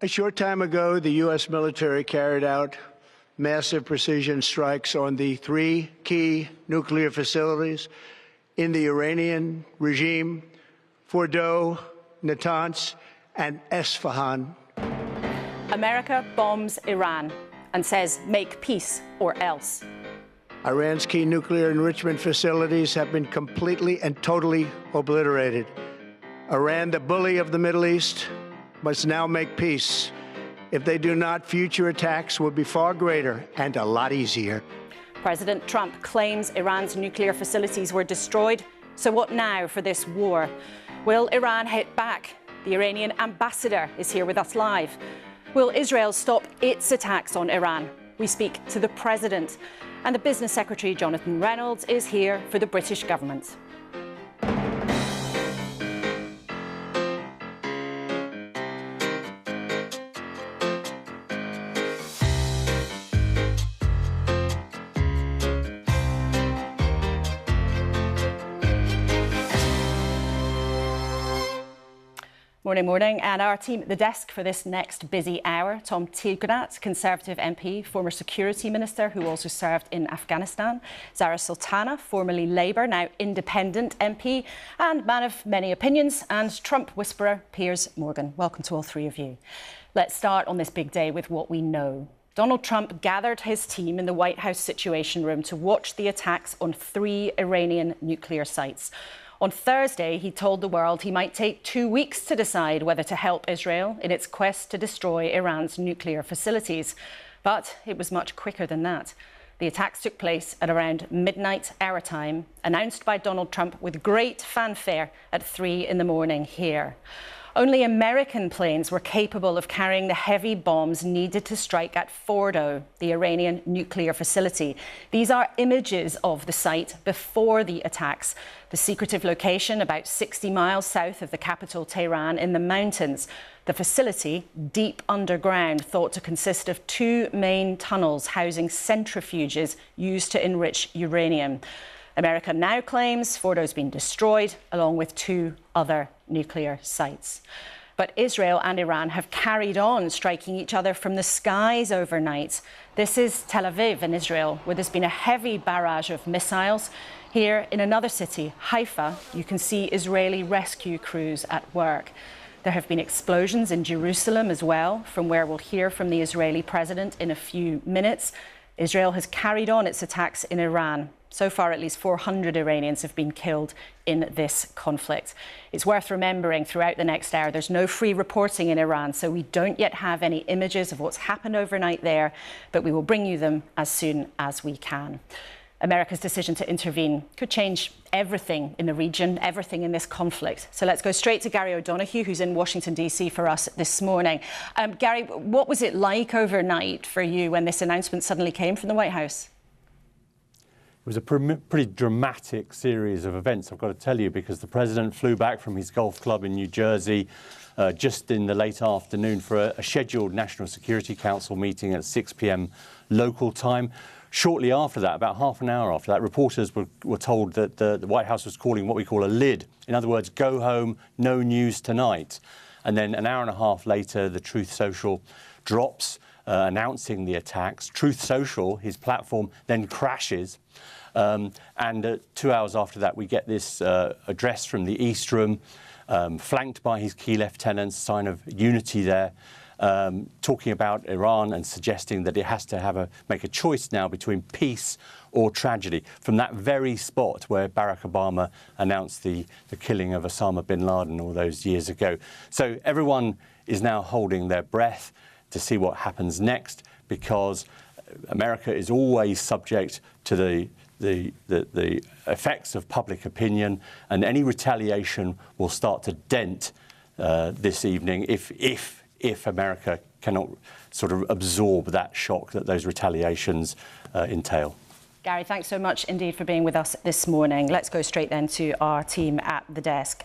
A short time ago, the U.S. military carried out massive precision strikes on the 3 key nuclear facilities in the Iranian regime: Fordow, Natanz, and Esfahan. America bombs Iran and says, make peace or else. Iran's key nuclear enrichment facilities have been completely and totally obliterated. Iran, the bully of the Middle East, must now make peace. If they do not, future attacks will be far greater and a lot easier. President Trump claims Iran's nuclear facilities were destroyed. So what now for this war? Will Iran hit back? The Iranian ambassador is here with us live. Will Israel stop its attacks on Iran? We speak to the president. And the business secretary, Jonathan Reynolds, is here for the British government. Morning. And our team at the desk for this next busy hour: Tom Tugendhat, Conservative MP, former Security Minister who also served in Afghanistan; Zara Sultana, formerly Labour, now Independent MP, and man of many opinions, and Trump whisperer Piers Morgan. Welcome to all three of you. Let's start on this big day with what we know. Donald Trump gathered his team in the White House Situation Room to watch the attacks on 3 Iranian nuclear sites. On Thursday, he told the world he might take 2 weeks to decide whether to help Israel in its quest to destroy Iran's nuclear facilities. But it was much quicker than that. The attacks took place at around midnight our time, announced by Donald Trump with great fanfare at 3 in the morning here. Only American planes were capable of carrying the heavy bombs needed to strike at Fordow, the Iranian nuclear facility. These are images of the site before the attacks. The secretive location, about 60 miles south of the capital, Tehran, in the mountains. The facility, deep underground, thought to consist of 2 main tunnels housing centrifuges used to enrich uranium. America now claims Fordow's been destroyed, along with 2 other nuclear sites. But Israel and Iran have carried on striking each other from the skies overnight. This is Tel Aviv in Israel, where there's been a heavy barrage of missiles. Here in another city, Haifa, you can see Israeli rescue crews at work. There have been explosions in Jerusalem as well, from where we'll hear from the Israeli president in a few minutes. Israel has carried on its attacks in Iran. So far, at least 400 Iranians have been killed in this conflict. It's worth remembering throughout the next hour, there's no free reporting in Iran, so we don't yet have any images of what's happened overnight there, but we will bring you them as soon as we can. America's decision to intervene could change everything in the region, everything in this conflict. So let's go straight to Gary O'Donoghue, who's in Washington, D.C. for us this morning. Gary, what was it like overnight for you when this announcement suddenly came from the White House? It was a pretty dramatic series of events, I've got to tell you, because the president flew back from his golf club in New Jersey just in the late afternoon for a scheduled National Security Council meeting at 6 p.m. local time. Shortly after that, about half an hour after that, reporters were told that the White House was calling what we call a lid. In other words, go home, no news tonight. And then an hour and a half later, the Truth Social drops, announcing the attacks. Truth Social, his platform, then crashes. And 2 hours after that, we get this address from the East Room, flanked by his key lieutenants, sign of unity there, talking about Iran and suggesting that it has to make a choice now between peace or tragedy, from that very spot where Barack Obama announced the killing of Osama bin Laden all those years ago. So everyone is now holding their breath to see what happens next, because America is always subject to the effects of public opinion, and any retaliation will start to dent this evening if America cannot sort of absorb that shock that those retaliations entail. Gary, thanks so much indeed for being with us this morning. Let's go straight then to our team at the desk.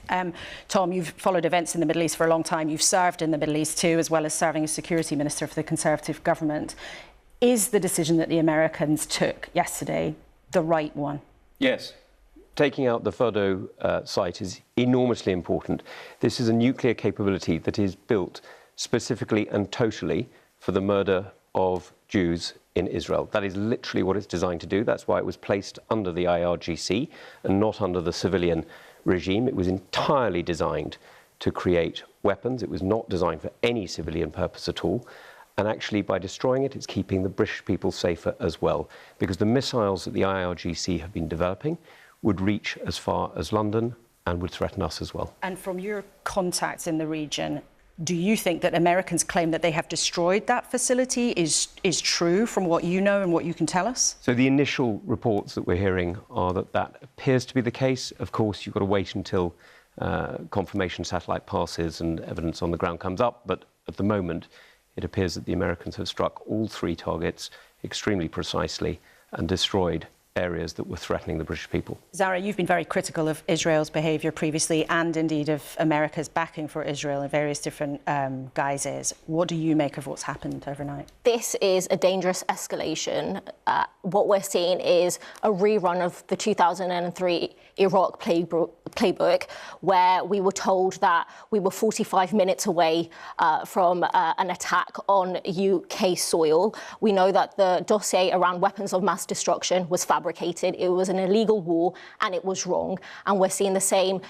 Tom, you've followed events in the Middle East for a long time. You've served in the Middle East too, as well as serving as Security Minister for the Conservative government. Is the decision that the Americans took yesterday the right one? Yes. Taking out the Fordow site is enormously important. This is a nuclear capability that is built specifically and totally for the murder of Jews in Israel. That is literally what it's designed to do. That's why it was placed under the IRGC and not under the civilian regime. It was entirely designed to create weapons. It was not designed for any civilian purpose at all. And actually, by destroying it, it's keeping the British people safer as well, because the missiles that the IRGC have been developing would reach as far as London and would threaten us as well. And from your contacts in the region, do you think that Americans claim that they have destroyed that facility is true from what you know and what you can tell us? So the initial reports that we're hearing are that that appears to be the case. Of course, you've got to wait until confirmation satellite passes and evidence on the ground comes up. But at the moment, it appears that the Americans have struck all 3 targets extremely precisely and destroyed areas that were threatening the British people. Zara, you've been very critical of Israel's behaviour previously and indeed of America's backing for Israel in various different guises. What do you make of what's happened overnight? This is a dangerous escalation. What we're seeing is a rerun of the 2003 Iraq playbook, where we were told that we were 45 minutes away from an attack on UK soil. We know that the dossier around weapons of mass destruction was fabricated. It was an illegal war and it was wrong. And we're seeing the same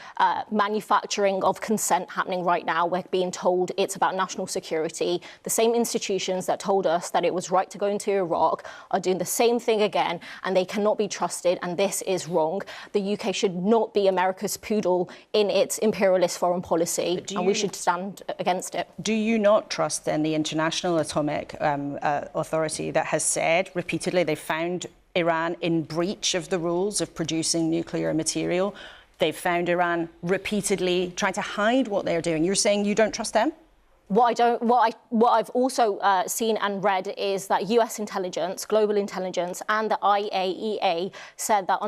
manufacturing of consent happening right now. We're being told it's about national security. The same institutions that told us that it was right to go into Iraq are doing the same thing again, and they cannot be trusted, and this is wrong. The UK should not be America's poodle in its imperialist foreign policy, and we should stand against it. Do you not trust then the International Atomic Authority that has said repeatedly they found Iran in breach of the rules of producing nuclear material? They've found Iran repeatedly trying to hide what they're doing. You're saying you don't trust them? What I've also seen and read is that US intelligence, global intelligence, and the IAEA said that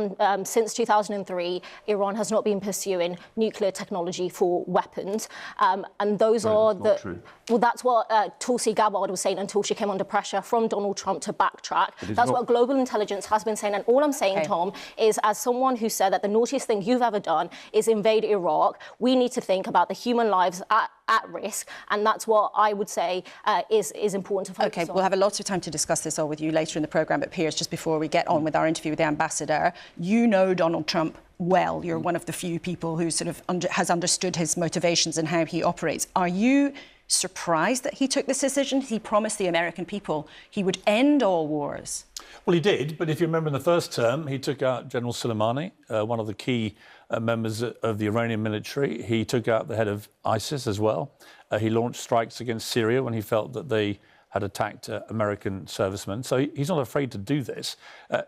since 2003, Iran has not been pursuing nuclear technology for weapons, and those are the. True. Well, that's what Tulsi Gabbard was saying until she came under pressure from Donald Trump to backtrack. That's what global intelligence has been saying. And all I'm saying, Tom, is as someone who said that the naughtiest thing you've ever done is invade Iraq, we need to think about the human lives at risk, and that's what I would say is important to focus on. OK, we'll have a lot of time to discuss this all with you later in the programme, but Piers, just before we get on with our interview with the ambassador, you know Donald Trump well. You're one of the few people who sort of has understood his motivations and how he operates. Are you surprised that he took this decision? He promised the American people he would end all wars. Well, he did, but if you remember in the first term, he took out General Soleimani, one of the key members of the Iranian military. He took out the head of ISIS as well. He launched strikes against Syria when he felt that they had attacked American servicemen. So he's not afraid to do this.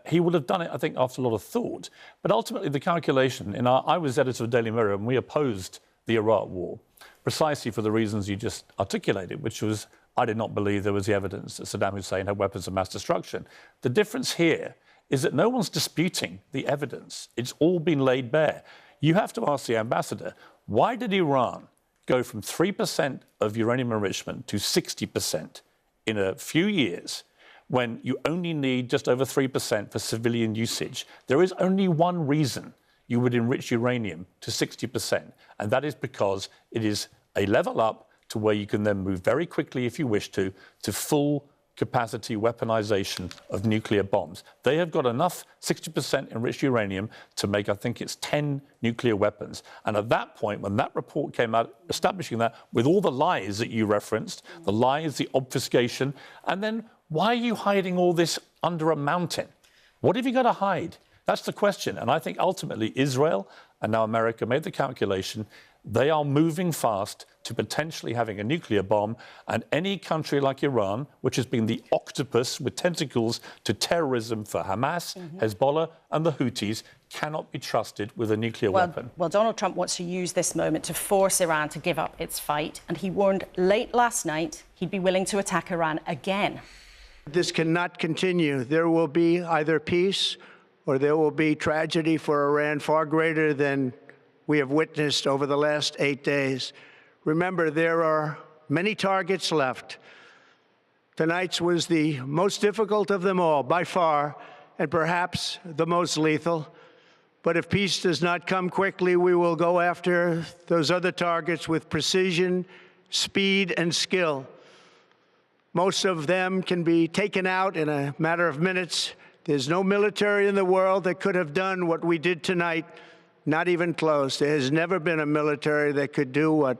He would have done it, I think, after a lot of thought. But ultimately, the calculation, I was editor of Daily Mirror, and we opposed the Iraq war precisely for the reasons you just articulated, which was I did not believe there was the evidence that Saddam Hussein had weapons of mass destruction. The difference here is that no one's disputing the evidence. It's all been laid bare. You have to ask the ambassador, why did Iran go from 3% of uranium enrichment to 60% in a few years when you only need just over 3% for civilian usage? There is only one reason you would enrich uranium to 60%, and that is because it is a level up to where you can then move very quickly, if you wish to full capacity weaponization of nuclear bombs. They have got enough 60% enriched uranium to make, I think it's 10 nuclear weapons. And at that point, when that report came out establishing that, with all the lies that you referenced, the lies, the obfuscation, and then why are you hiding all this under a mountain? What have you got to hide? That's the question. And I think ultimately Israel and now America made the calculation. They are moving fast to potentially having a nuclear bomb, and any country like Iran, which has been the octopus with tentacles to terrorism for Hamas, Hezbollah and the Houthis, cannot be trusted with a nuclear weapon. Well, Donald Trump wants to use this moment to force Iran to give up its fight, and he warned late last night he'd be willing to attack Iran again. This cannot continue. There will be either peace or there will be tragedy for Iran far greater than we have witnessed over the last 8 days. Remember, there are many targets left. Tonight's was the most difficult of them all, by far, and perhaps the most lethal. But if peace does not come quickly, we will go after those other targets with precision speed, and skill. Most of them can be taken out in a matter of minutes. There's no military in the world that could have done what we did tonight, not even close. There has never been a military that could do what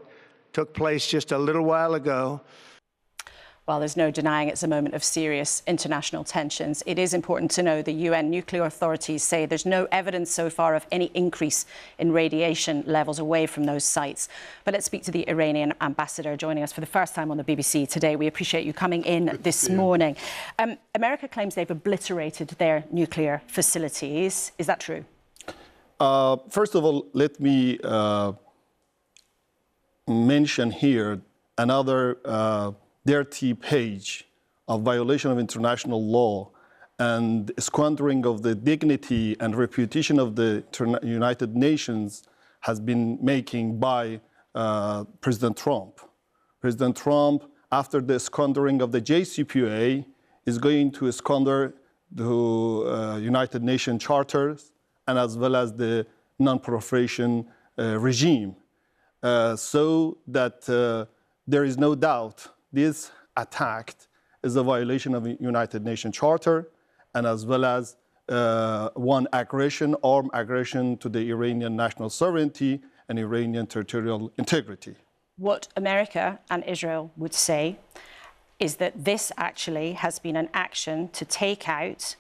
took place just a little while ago. Well, there's no denying it's a moment of serious international tensions. It is important to know the UN nuclear authorities say there's no evidence so far of any increase in radiation levels away from those sites. But let's speak to the Iranian ambassador joining us for the first time on the BBC today. We appreciate you coming in this morning. America claims they've obliterated their nuclear facilities. Is that true? First of all, let me mention here another dirty page of violation of international law and squandering of the dignity and reputation of the United Nations has been making by President Trump. President Trump, after the squandering of the JCPOA, is going to squander the United Nations charters and as well as the non-proliferation regime, so that there is no doubt this attack is a violation of the United Nations Charter and as well as one aggression, armed aggression to the Iranian national sovereignty and Iranian territorial integrity. What America and Israel would say is that this actually has been an action to take out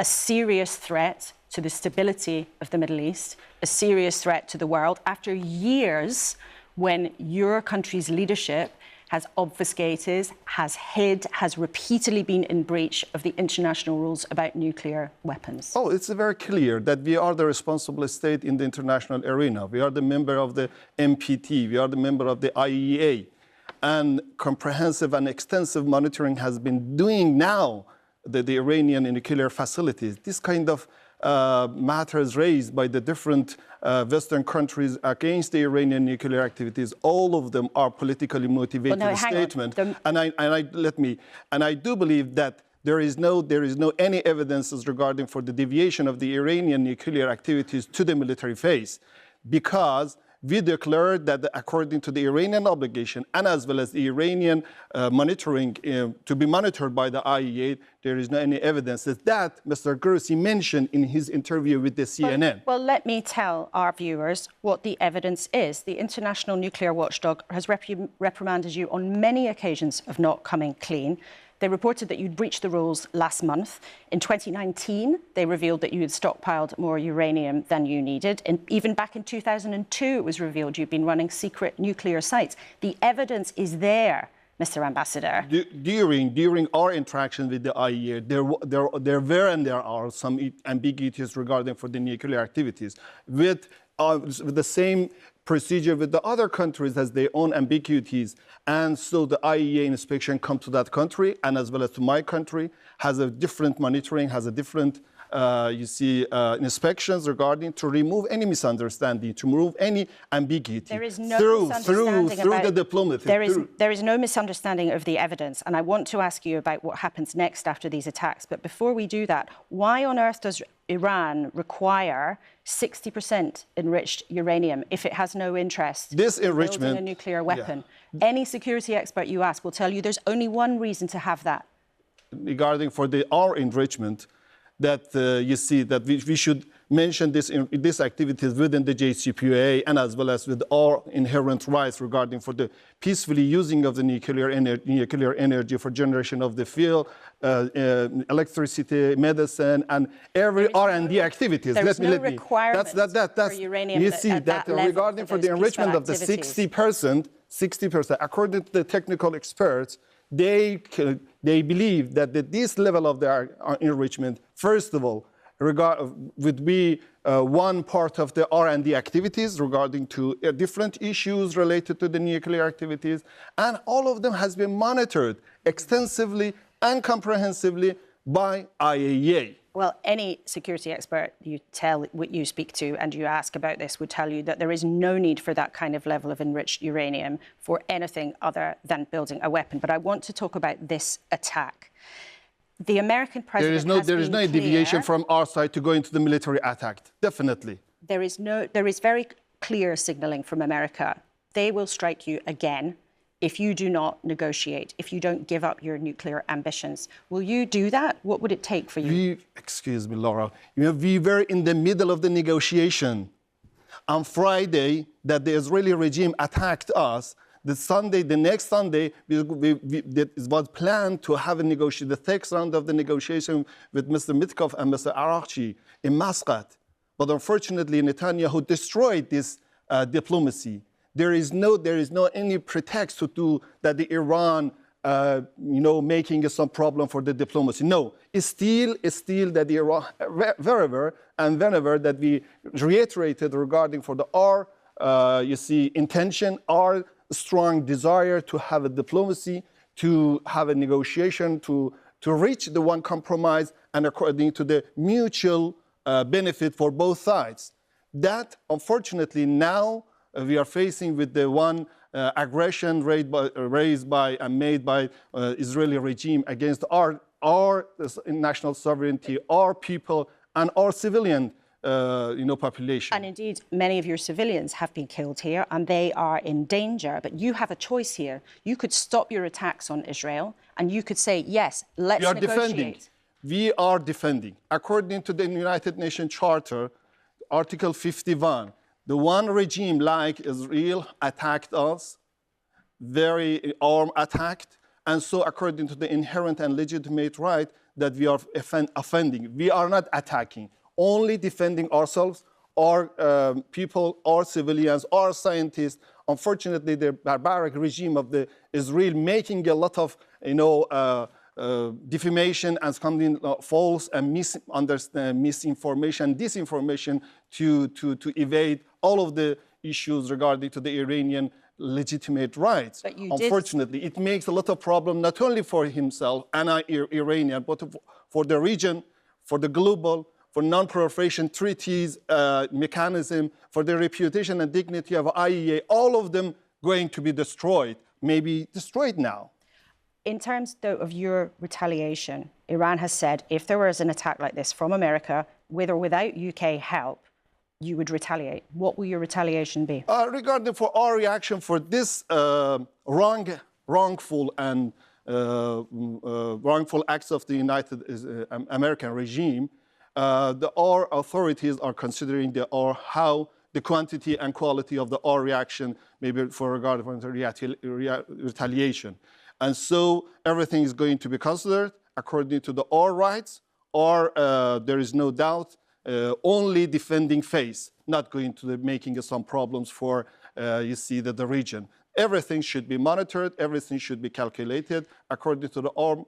a serious threat to the stability of the Middle East, a serious threat to the world, after years when your country's leadership has obfuscated, has hid, has repeatedly been in breach of the international rules about nuclear weapons? Oh, it's very clear that we are the responsible state in the international arena. We are the member of the NPT, we are the member of the IAEA, and comprehensive and extensive monitoring has been doing now the Iranian nuclear facilities. This kind of matters raised by the different Western countries against the Iranian nuclear activities, all of them are politically motivated statements. And I do believe that there is no any evidences regarding for the deviation of the Iranian nuclear activities to the military phase, because we declared that according to the Iranian obligation and as well as the Iranian monitoring to be monitored by the IAEA, there is no any evidence that Mr. Grossi mentioned in his interview with the CNN. Well, let me tell our viewers what the evidence is. The International Nuclear Watchdog has reprimanded you on many occasions of not coming clean. They reported that you'd breached the rules last month. In 2019, they revealed that you had stockpiled more uranium than you needed. And even back in 2002, it was revealed you'd been running secret nuclear sites. The evidence is there, Mr. Ambassador. During our interaction with the IAEA, there were and there are some ambiguities regarding for the nuclear activities. With the same procedure with the other countries has their own ambiguities, and so the IAEA inspection come to that country and as well as to my country has a different monitoring, has a different inspections regarding to remove any misunderstanding, to remove any ambiguity. There is no misunderstanding through the diplomacy. There is no misunderstanding of the evidence, and I want to ask you about what happens next after these attacks. But before we do that, why on earth does Iran require 60% enriched uranium if it has no interest in building a nuclear weapon? Yeah. Any security expert you ask will tell you there's only one reason to have that. Regarding for our enrichment, that that we should mention these activities within the JCPOA and as well as with our inherent rights regarding for the peacefully using of the nuclear energy for generation of the fuel, electricity, medicine, and every R&D activities. There is no requirement for uranium. You see that regarding for the enrichment of the 60%, according to the technical experts, they believe that this level of their enrichment, first of all, would be one part of the R&D activities regarding to different issues related to the nuclear activities, and all of them has been monitored extensively and comprehensively by IAEA. Well, any security expert you speak to and you ask about this would tell you that there is no need for that kind of level of enriched uranium for anything other than building a weapon. But I want to talk about this attack. The American president there is no deviation from our side to go into the military attack. Definitely. There is very clear signaling from America. They will strike you again if you do not negotiate, if you don't give up your nuclear ambitions. Will you do that? What would it take for you? Excuse me, Laura. We were in the middle of the negotiation. On Friday, that the Israeli regime attacked us, the next Sunday, it was planned to have the next round of the negotiation with Mr. Mitkov and Mr. Arakchi in Muscat. But unfortunately, Netanyahu destroyed this diplomacy. There is no any pretext to do that the Iran, making some problem for the diplomacy. No, it's still that the Iran, wherever and whenever that we reiterated regarding for our, intention, our strong desire to have a diplomacy, to have a negotiation, to reach the one compromise and according to the mutual benefit for both sides. That, unfortunately, now we are facing with the one aggression raised by and made by Israeli regime against our national sovereignty, our people, and our civilian population. And indeed, many of your civilians have been killed here and they are in danger. But you have a choice here. You could stop your attacks on Israel and you could say, yes, let's negotiate. We are defending. According to the United Nations Charter, Article 51, the one regime like Israel attacked us, very armed attacked, and so according to the inherent and legitimate right that we are offending. We are not attacking, only defending ourselves, our people, our civilians, our scientists. Unfortunately, the barbaric regime of the Israel making a lot of, defamation and something false and misinformation, disinformation to evade all of the issues regarding to the Iranian legitimate rights. Unfortunately, it makes a lot of problem not only for himself and Iranian, but for the region, for the global, for non-proliferation treaties, mechanism, for the reputation and dignity of IEA, all of them going to be destroyed, maybe destroyed now. In terms, though, of your retaliation, Iran has said if there was an attack like this from America, with or without UK help, you would retaliate. What will your retaliation be? Regarding for our reaction for this wrongful and wrongful acts of the American regime, our authorities are considering how the quantity and quality of our reaction, maybe for regard for retaliation. And so everything is going to be considered according to our rights, or there is no doubt, only defending face, not going to making some problems for, the region. Everything should be monitored, everything should be calculated according to our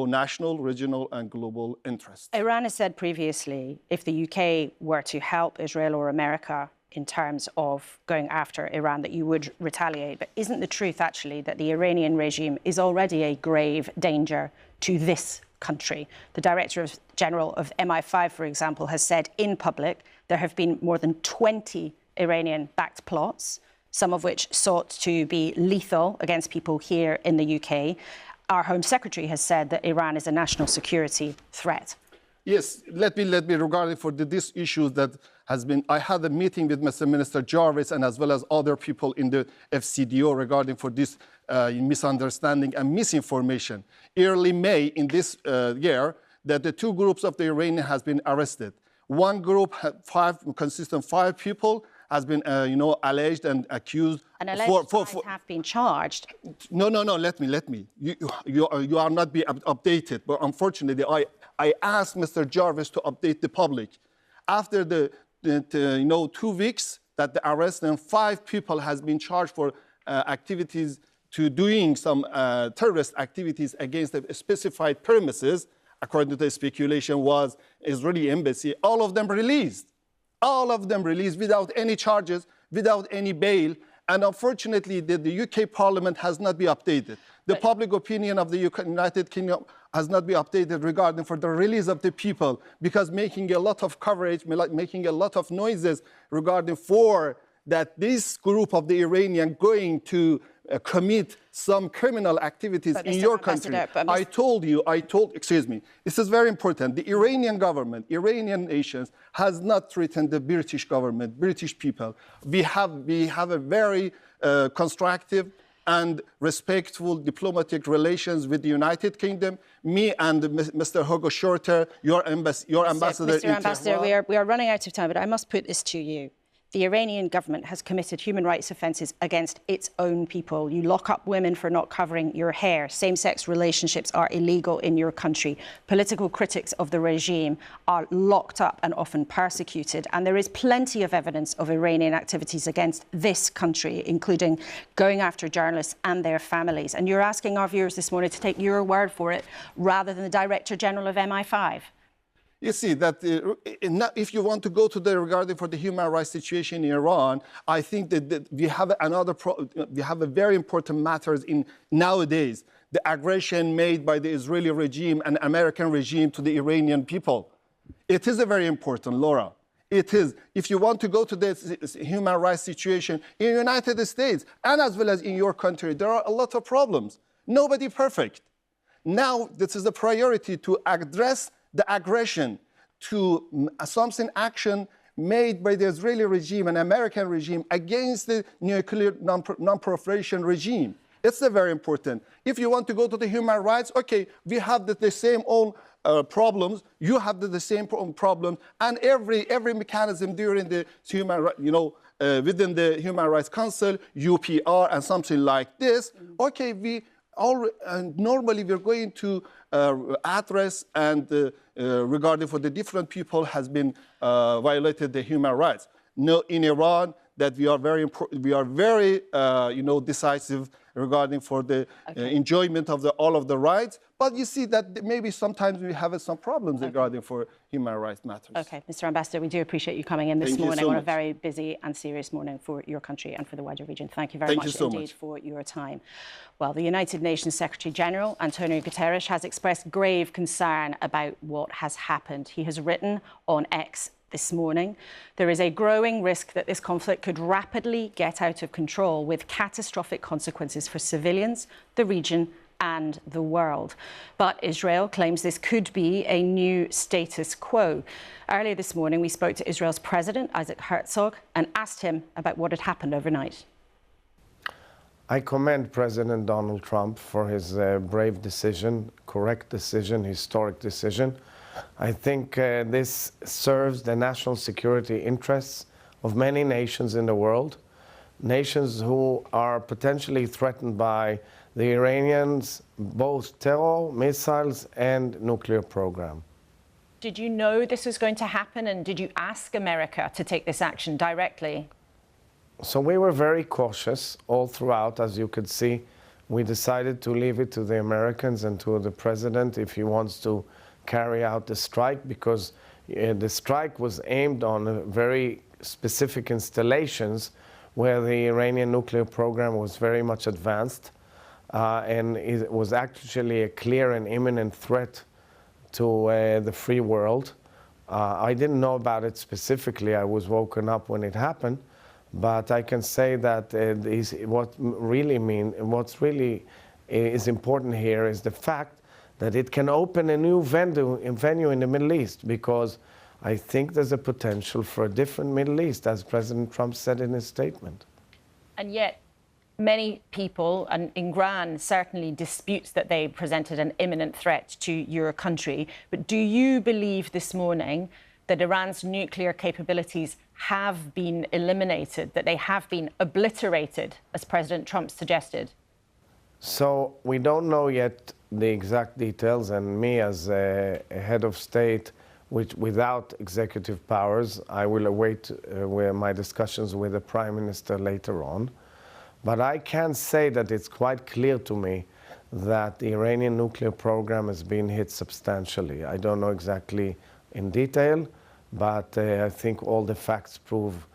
national, regional, and global interests. Iran has said previously, if the UK were to help Israel or America in terms of going after Iran, that you would retaliate. But isn't the truth, actually, that the Iranian regime is already a grave danger to this country? The Director General of MI5, for example, has said in public there have been more than 20 Iranian-backed plots, some of which sought to be lethal against people here in the UK. Our Home Secretary has said that Iran is a national security threat. Yes, let me regarding for this issue that has been, I had a meeting with Mr. Minister Jarvis and as well as other people in the FCDO regarding for this misunderstanding and misinformation. Early May in this year, that the two groups of the Iranian has been arrested. One group consists of 5 people, has been, alleged and accused. And alleged have been charged. No, let me. You are not be updated, but unfortunately, I asked Mr. Jarvis to update the public. After the 2 weeks that the arrest, and 5 people has been charged for activities to doing some terrorist activities against the specified premises, according to the speculation was Israeli embassy, all of them released. All of them released without any charges, without any bail. And unfortunately, the UK Parliament has not been updated. The public opinion of the United Kingdom has not been updated regarding for the release of the people, because making a lot of coverage, making a lot of noises regarding for that this group of the Iranian going to commit some criminal activities in your country. Excuse me, this is very important. The Iranian government, Iranian nations has not threatened the British government, British people. We have a very constructive and respectful diplomatic relations with the United Kingdom. Me and Mr. Hugo Shorter, your ambassador. Mr. Ambassador, we are running out of time, but I must put this to you. The Iranian government has committed human rights offences against its own people. You lock up women for not covering your hair. Same-sex relationships are illegal in your country. Political critics of the regime are locked up and often persecuted. And there is plenty of evidence of Iranian activities against this country, including going after journalists and their families. And you're asking our viewers this morning to take your word for it rather than the Director General of MI5. You see that if you want to go to regarding for the human rights situation in Iran, I think that we have we have a very important matters in nowadays, the aggression made by the Israeli regime and American regime to the Iranian people. It is a very important, Laura. It is. If you want to go to the human rights situation in the United States and as well as in your country, there are a lot of problems. Nobody perfect. Now, this is a priority to address the aggression to something action made by the Israeli regime and American regime against the nuclear non-proliferation regime. It's very important. If you want to go to the human rights, okay, we have the same own problems. You have the same problems, and every mechanism during the human, within the Human Rights Council, UPR, and something like this. Okay, normally we're going to address and regarding for the different people has been violated the human rights. No, in Iran, that we are very decisive regarding for the enjoyment of all of the rights. But you see that maybe sometimes we have some problems regarding for human rights matters. Okay, Mr. Ambassador, we do appreciate you coming in this morning on a very busy and serious morning for your country and for the wider region. Thank you very much indeed for your time. Well, the United Nations Secretary General, Antonio Guterres, has expressed grave concern about what has happened. He has written on X this morning, there is a growing risk that this conflict could rapidly get out of control with catastrophic consequences for civilians, the region and the world. But Israel claims this could be a new status quo. Earlier this morning, we spoke to Israel's President, Isaac Herzog, and asked him about what had happened overnight. I commend President Donald Trump for his brave decision, correct decision, historic decision. I think this serves the national security interests of many nations in the world, nations who are potentially threatened by the Iranians, both terror, missiles, and nuclear program. Did you know this was going to happen, and did you ask America to take this action directly? So we were very cautious all throughout, as you could see. We decided to leave it to the Americans and to the president if he wants to carry out the strike, because the strike was aimed on very specific installations where the Iranian nuclear program was very much advanced, and it was actually a clear and imminent threat to the free world. I didn't know about it specifically. I was woken up when it happened, but I can say that what's really is important here is the fact that it can open a new venue in the Middle East, because I think there's a potential for a different Middle East, as President Trump said in his statement. And yet, many people, and Iran certainly disputes that they presented an imminent threat to your country. But do you believe this morning that Iran's nuclear capabilities have been eliminated, that they have been obliterated, as President Trump suggested? So we don't know yet the exact details, and me as a head of state without executive powers, I will await my discussions with the Prime Minister later on. But I can say that it's quite clear to me that the Iranian nuclear program has been hit substantially. I don't know exactly in detail, but I think all the facts prove,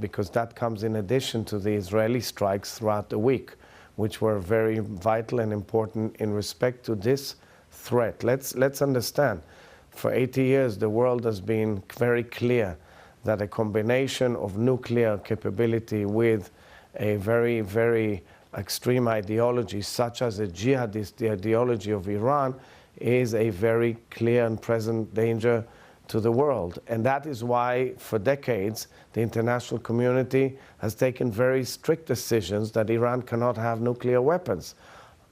because that comes in addition to the Israeli strikes throughout the week, which were very vital and important in respect to this threat. Let's understand, for 80 years, the world has been very clear that a combination of nuclear capability with a very, very extreme ideology, such as a jihadist ideology of Iran, is a very clear and present danger to the world. And that is why, for decades, the international community has taken very strict decisions that Iran cannot have nuclear weapons.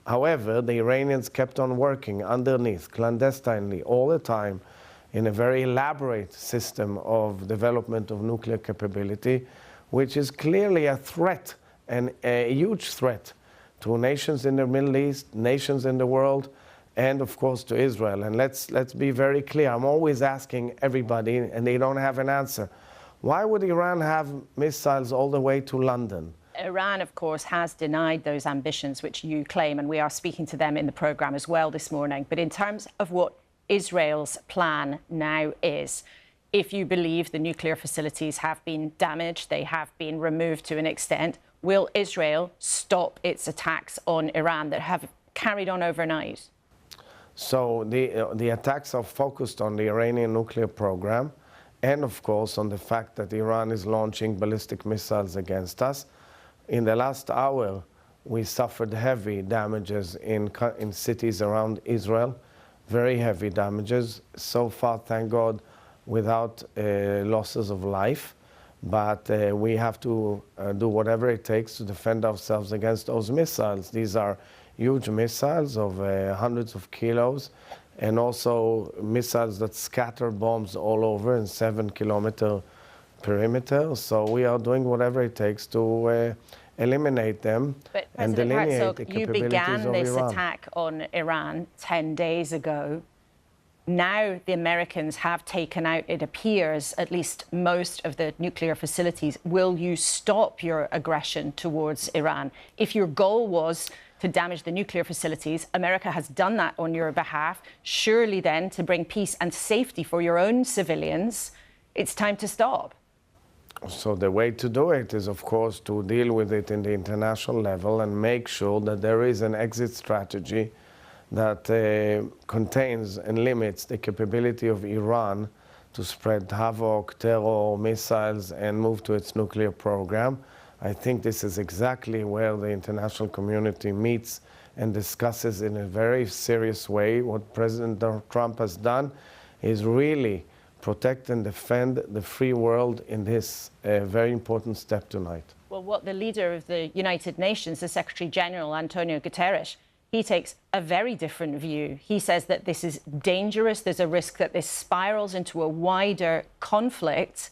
However, the Iranians kept on working underneath, clandestinely, all the time, in a very elaborate system of development of nuclear capability, which is clearly a threat, and a huge threat, to nations in the Middle East, nations in the world, and of course to Israel. And let's be very clear. I'm always asking everybody, and they don't have an answer. Why would Iran have missiles all the way to London? Iran, of course, has denied those ambitions which you claim, and we are speaking to them in the programme as well this morning. But in terms of what Israel's plan now is, if you believe the nuclear facilities have been damaged, they have been removed to an extent, will Israel stop its attacks on Iran that have carried on overnight? So the attacks are focused on the Iranian nuclear program and, of course, on the fact that Iran is launching ballistic missiles against us. In the last hour, we suffered heavy damages in cities around Israel, very heavy damages. So far, thank God, without losses of life. But we have to do whatever it takes to defend ourselves against those missiles. These are huge missiles of hundreds of kilos, and also missiles that scatter bombs all over in 7-kilometer perimeter. So we are doing whatever it takes to eliminate them and delineate Herzog, the capabilities you began this Iran. attack on Iran 10 days ago. Now the Americans have taken out, it appears, at least most of the nuclear facilities. Will you stop your aggression towards Iran? If your goal was to damage the nuclear facilities, America has done that on your behalf. Surely then, to bring peace and safety for your own civilians, it's time to stop. So the way to do it is, of course, to deal with it in the international level and make sure that there is an exit strategy that contains and limits the capability of Iran to spread havoc, terror, missiles, and move to its nuclear program. I think this is exactly where the international community meets and discusses in a very serious way. What President Donald Trump has done is really protect and defend the free world in this very important step tonight. Well, what the leader of the United Nations, the Secretary General, Antonio Guterres, he takes a very different view. He says that this is dangerous. There's a risk that this spirals into a wider conflict.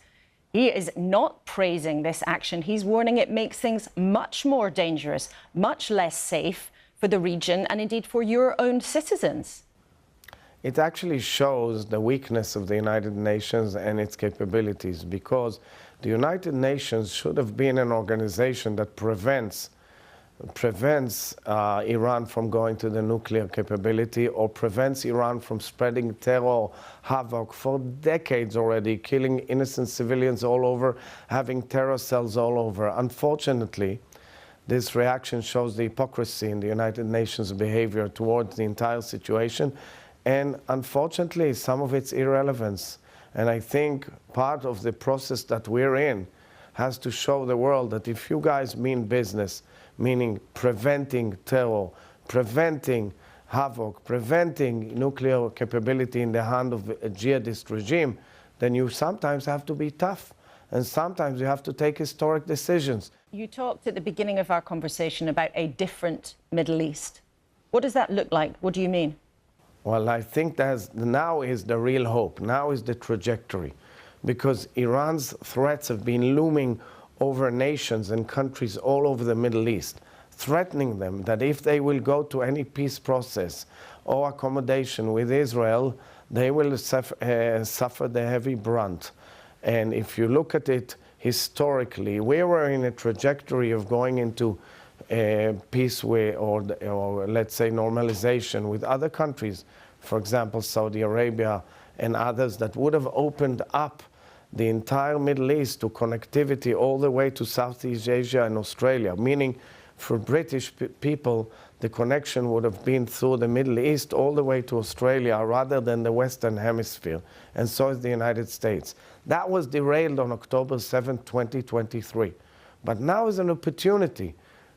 He is not praising this action. He's warning it makes things much more dangerous, much less safe for the region and indeed for your own citizens. It actually shows the weakness of the United Nations and its capabilities, because the United Nations should have been an organization that prevents Iran from going to the nuclear capability, or prevents Iran from spreading terror, havoc for decades already, killing innocent civilians all over, having terror cells all over. Unfortunately, this reaction shows the hypocrisy in the United Nations behavior towards the entire situation, and unfortunately, some of its irrelevance. And I think part of the process that we're in has to show the world that if you guys mean business, meaning preventing terror, preventing havoc, preventing nuclear capability in the hand of a jihadist regime, then you sometimes have to be tough, and sometimes you have to take historic decisions. You talked at the beginning of our conversation about a different Middle East. What does that look like? What do you mean? Well, I think now is the real hope. Now is the trajectory, because Iran's threats have been looming over nations and countries all over the Middle East, threatening them that if they will go to any peace process or accommodation with Israel, they will suffer the heavy brunt. And if you look at it historically, we were in a trajectory of going into peace with, or let's say normalization with other countries, for example, Saudi Arabia and others, that would have opened up the entire Middle East to connectivity all the way to Southeast Asia and Australia, meaning for British people, the connection would have been through the Middle East all the way to Australia rather than the Western Hemisphere, and so is the United States. That was derailed on October 7, 2023. But now is an opportunity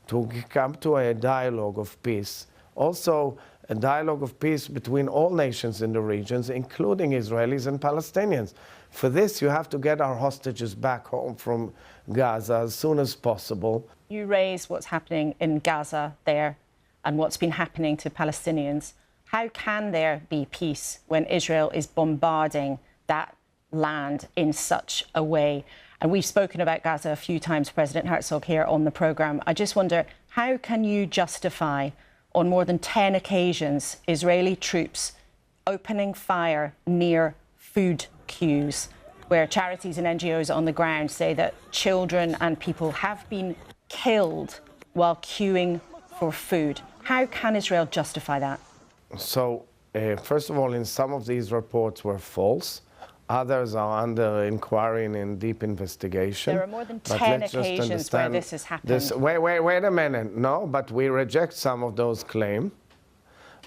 to come to a dialogue of peace, also a dialogue of peace between all nations in the regions, including Israelis and Palestinians. For this, you have to get our hostages back home from Gaza as soon as possible. You raise what's happening in Gaza there and what's been happening to Palestinians. How can there be peace when Israel is bombarding that land in such a way? And we've spoken about Gaza a few times, President Herzog, here on the programme. I just wonder, how can you justify, on more than 10 occasions, Israeli troops opening fire near food queues, where charities and NGOs on the ground say that children and people have been killed while queuing for food? How can Israel justify that? So, first of all, in some of these reports were false. Others are under inquiry and in deep investigation. There are more than 10 occasions where this has happened. Wait a minute. No, but we reject some of those claims.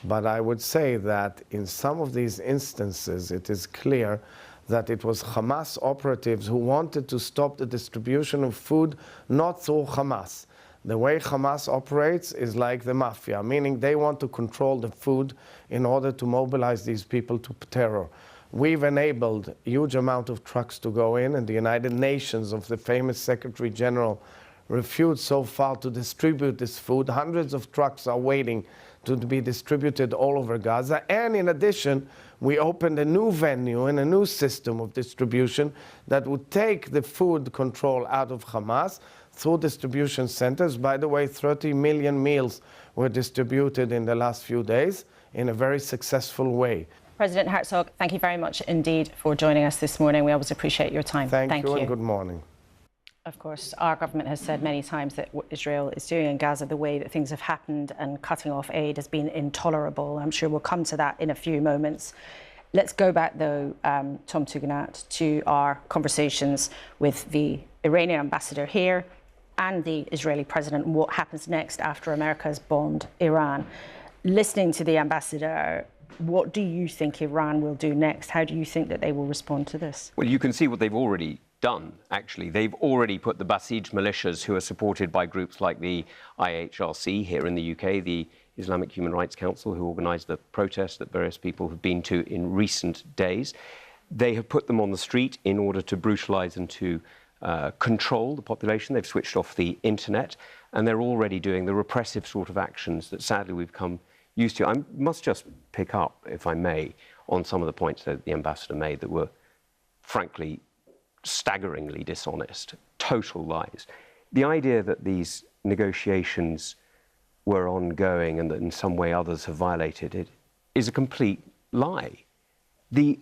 But I would say that in some of these instances, it is clear that it was Hamas operatives who wanted to stop the distribution of food, not through Hamas. The way Hamas operates is like the mafia, meaning they want to control the food in order to mobilize these people to terror. We've enabled a huge amount of trucks to go in, and the United Nations of the famous Secretary General refused so far to distribute this food. Hundreds of trucks are waiting to be distributed all over Gaza. And in addition, we opened a new venue and a new system of distribution that would take the food control out of Hamas through distribution centers. By the way, 30 million meals were distributed in the last few days in a very successful way. President Herzog, thank you very much indeed for joining us this morning. We always appreciate your time. Thank you and good morning. Of course, our government has said many times that what Israel is doing in Gaza, the way that things have happened and cutting off aid has been intolerable. I'm sure we'll come to that in a few moments. Let's go back, though, Tom Tugendhat, to our conversations with the Iranian ambassador here and the Israeli president and what happens next after America's bombed Iran. Listening to the ambassador, what do you think Iran will do next? How do you think that they will respond to this? Well, you can see what they've already done, actually. They've already put the Basij militias, who are supported by groups like the IHRC here in the UK, the Islamic Human Rights Council, who organised the protests that various people have been to in recent days. They have put them on the street in order to brutalise and to control the population. They've switched off the internet, and they're already doing the repressive sort of actions that sadly we've come used to. I must just pick up, if I may, on some of the points that the ambassador made that were, frankly, staggeringly dishonest, total lies. The idea that these negotiations were ongoing and that in some way others have violated it is a complete lie. The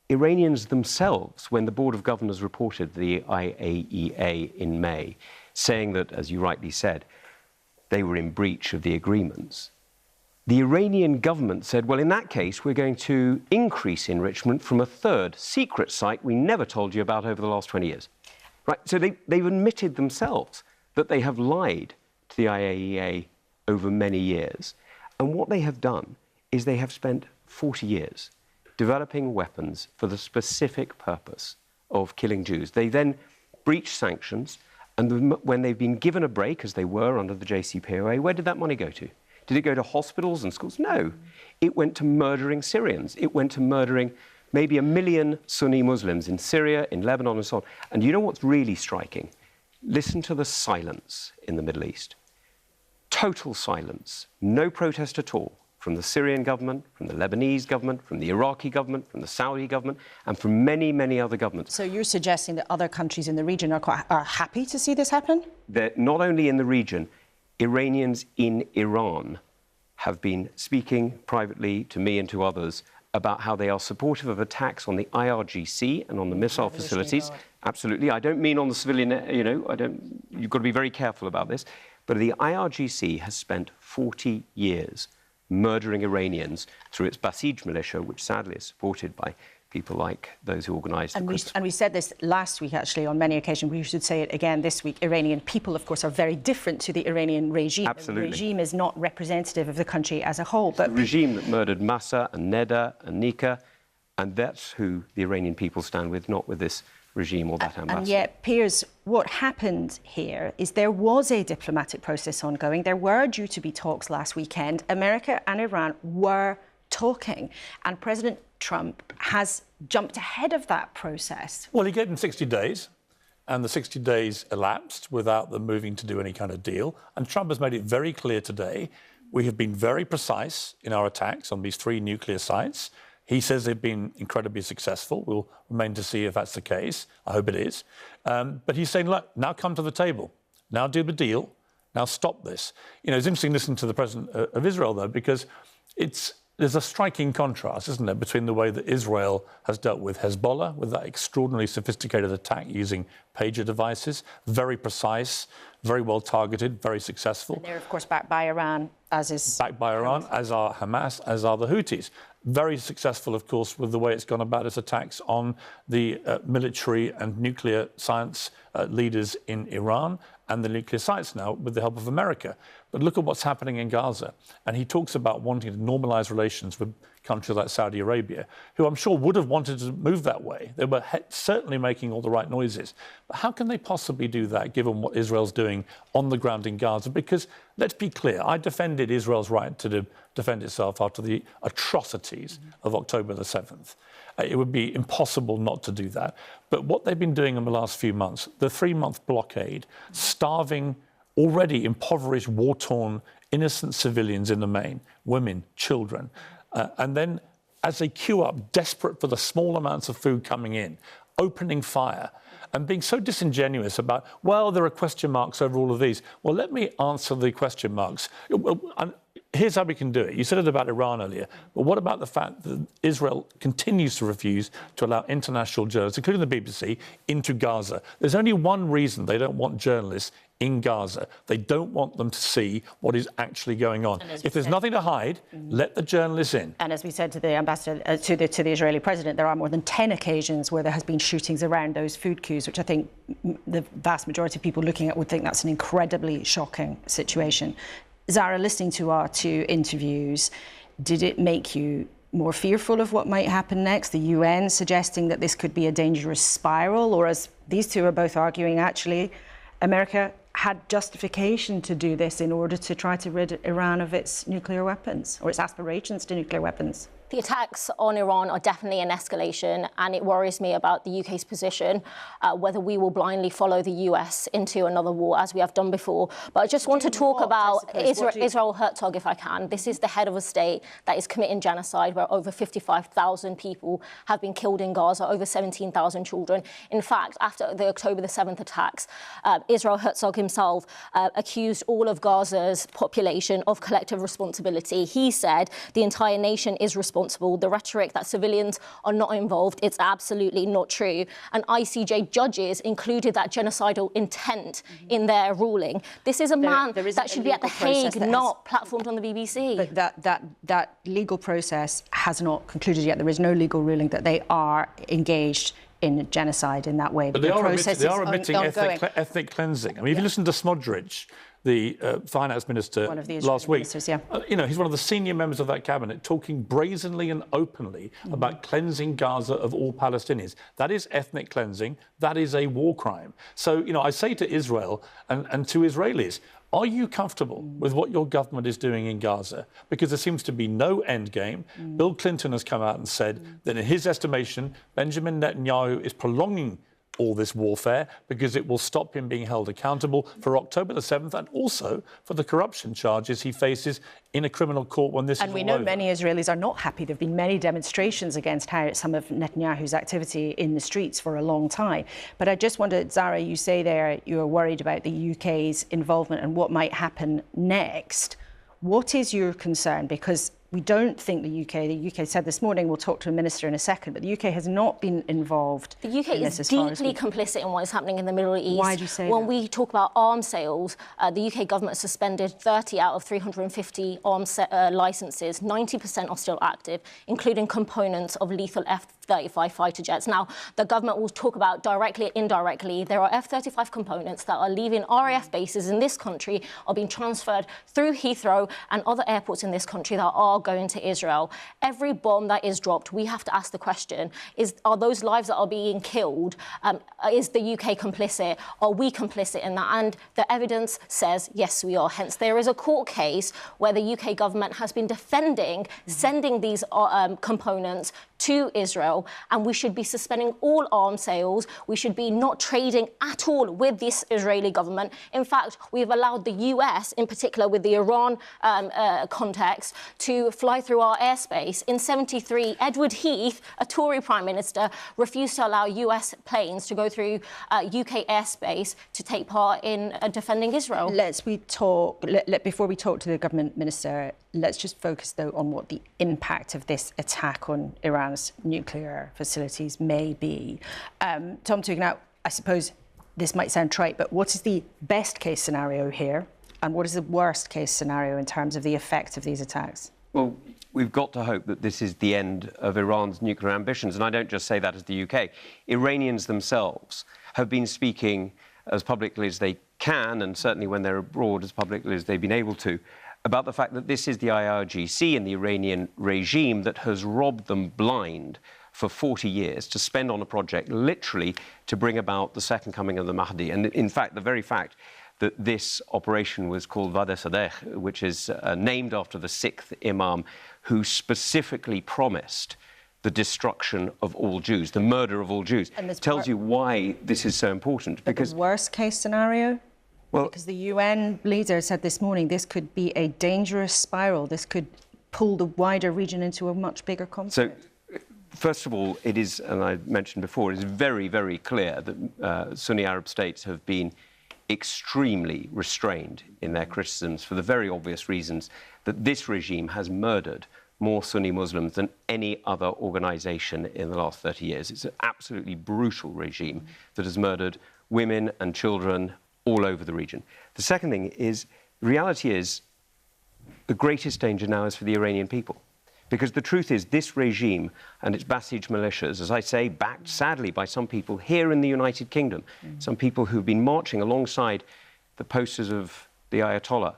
Iranians themselves, when the Board of Governors reported the IAEA in May, saying that, as you rightly said, they were in breach of the agreements, the Iranian government said, well, in that case, we're going to increase enrichment from a third secret site we never told you about over the last 20 years. Right? So they've admitted themselves that they have lied to the IAEA over many years. And what they have done is they have spent 40 years developing weapons for the specific purpose of killing Jews. They then breached sanctions, and when they've been given a break, as they were under the JCPOA, where did that money go to? Did it go to hospitals and schools? No. It went to murdering Syrians. It went to murdering maybe 1 million Sunni Muslims in Syria, in Lebanon, and so on. And you know what's really striking? Listen to the silence in the Middle East. Total silence. No protest at all from the Syrian government, from the Lebanese government, from the Iraqi government, from the Saudi government, and from many, many other governments. So you're suggesting that other countries in the region are happy to see this happen? They're not only in the region, Iranians in Iran have been speaking privately to me and to others about how they are supportive of attacks on the IRGC and on the missile facilities. Absolutely. I don't mean on the civilian, you've got to be very careful about this. But the IRGC has spent 40 years murdering Iranians through its Basij militia, which sadly is supported by people like those who organised the Kuenssberg. And we said this last week, actually, on many occasions. We should say it again this week. Iranian people, of course, are very different to the Iranian regime. Absolutely. The regime is not representative of the country as a whole. But the regime that murdered Massa and Neda and Nika, and that's who the Iranian people stand with, not with this regime or that ambassador. And yet, Piers, what happened here is there was a diplomatic process ongoing. There were due to be talks last weekend. America and Iran were talking, and President Trump has jumped ahead of that process. Well, he gave them 60 days, and the 60 days elapsed without them moving to do any kind of deal. And Trump has made it very clear today, we have been very precise in our attacks on these 3 nuclear sites. He says they've been incredibly successful. We'll remain to see if that's the case. I hope it is. But he's saying, look, now come to the table. Now do the deal. Now stop this. You know, it's interesting listening to the president of Israel, though, because there's a striking contrast, isn't there, between the way that Israel has dealt with Hezbollah, with that extraordinarily sophisticated attack using pager devices, very precise, very well targeted, very successful. And they're, of course, backed by Iran, as is... Backed by Iran, as are Hamas, as are the Houthis. Very successful, of course, with the way it's gone about its attacks on the military and nuclear science leaders in Iran and the nuclear sites now with the help of America. But look at what's happening in Gaza. And he talks about wanting to normalise relations with countries like Saudi Arabia, who I'm sure would have wanted to move that way. They were certainly making all the right noises. But how can they possibly do that, given what Israel's doing on the ground in Gaza? Because, let's be clear, I defended Israel's right to defend itself after the atrocities of October the 7th. It would be impossible not to do that. But what they've been doing in the last few months, the 3-month blockade, starving already impoverished, war-torn, innocent civilians in the main, women, children, and then as they queue up, desperate for the small amounts of food coming in, opening fire, and being so disingenuous about, well, there are question marks over all of these. Well, let me answer the question marks. Here's how we can do it. You said it about Iran earlier, but what about the fact that Israel continues to refuse to allow international journalists, including the BBC, into Gaza? There's only one reason they don't want journalists in Gaza. They don't want them to see what is actually going on. If there's nothing to hide, let the journalists in. And as we said to the ambassador, to the Israeli president, there are more than 10 occasions where there has been shootings around those food queues, which I think the vast majority of people looking at would think that's an incredibly shocking situation. Zara, listening to our 2 interviews, did it make you more fearful of what might happen next? The UN suggesting that this could be a dangerous spiral, or as these 2 are both arguing, actually, America had justification to do this in order to try to rid Iran of its nuclear weapons, or its aspirations to nuclear weapons. The attacks on Iran are definitely an escalation, and it worries me about the UK's position, whether we will blindly follow the US into another war, as we have done before. But I just want to talk about Israel Herzog, if I can. This is the head of a state that is committing genocide, where over 55,000 people have been killed in Gaza, over 17,000 children. In fact, after the October the 7th attacks, Israel Herzog himself accused all of Gaza's population of collective responsibility. He said the entire nation is responsible. The rhetoric that civilians are not involved, it's absolutely not true. And ICJ judges included that genocidal intent in their ruling. This is a man that should be at The Hague, not platformed on the BBC. But that legal process has not concluded yet. There is no legal ruling that they are engaged in genocide in that way. But they are admitting ethnic cleansing. I mean, if you listen to Smodrich, the finance minister last week, you know, he's one of the senior members of that cabinet, talking brazenly and openly about cleansing Gaza of all Palestinians. That is ethnic cleansing. That is a war crime. So, you know, I say to Israel and to Israelis, are you comfortable with what your government is doing in Gaza? Because there seems to be no end game. Bill Clinton has come out and said that in his estimation, Benjamin Netanyahu is prolonging all this warfare because it will stop him being held accountable for October the 7th and also for the corruption charges he faces in a criminal court when this is all over. And we know many Israelis are not happy. There have been many demonstrations against some of Netanyahu's activity in the streets for a long time. But I just wondered, Zara, you say there you're worried about the UK's involvement and what might happen next. What is your concern? Because we don't think the UK said this morning, we'll talk to a minister in a second, but the UK has not been involved. The UK is deeply complicit in what is happening in the Middle East. Why do you say that? When we talk about arms sales, the UK government suspended 30 out of 350 arms licenses. 90% are still active, including components of lethal F-35 fighter jets. Now, the government will talk about directly or indirectly, there are F-35 components that are leaving RAF bases in this country, are being transferred through Heathrow and other airports in this country that are going to Israel. Every bomb that is dropped, we have to ask the question, are those lives that are being killed, is the UK complicit? Are we complicit in that? And the evidence says, yes, we are. Hence, there is a court case where the UK government has been defending sending these components to Israel, and we should be suspending all arms sales. We should be not trading at all with this Israeli government. In fact, we've allowed the US, in particular with the Iran context, to fly through our airspace. In '73, Edward Heath, a Tory Prime Minister, refused to allow US planes to go through UK airspace to take part in defending Israel. Before we talk to the government minister, let's just focus, though, on what the impact of this attack on Iran's nuclear facilities may be. Tom Tugendhat, I suppose this might sound trite, but what is the best case scenario here? And what is the worst case scenario in terms of the effect of these attacks? Well, we've got to hope that this is the end of Iran's nuclear ambitions. And I don't just say that as the UK. Iranians themselves have been speaking as publicly as they can, and certainly when they're abroad as publicly as they've been able to, about the fact that this is the IRGC and the Iranian regime that has robbed them blind for 40 years to spend on a project literally to bring about the second coming of the Mahdi. And in fact, the very fact that this operation was called Wad Sadegh, which is named after the sixth Imam, who specifically promised the destruction of all Jews, the murder of all Jews, tells you why this is so important. Because the worst case scenario? Well, because the UN leader said this morning this could be a dangerous spiral. This could pull the wider region into a much bigger conflict. So, first of all, it is, and I mentioned before, it is very, very clear that Sunni Arab states have been extremely restrained in their criticisms for the very obvious reasons that this regime has murdered more Sunni Muslims than any other organisation in the last 30 years. It's an absolutely brutal regime that has murdered women and children all over the region. The second thing is, the reality is, the greatest danger now is for the Iranian people. Because the truth is, this regime and its Basij militias, as I say, backed sadly by some people here in the United Kingdom, some people who've been marching alongside the posters of the Ayatollah,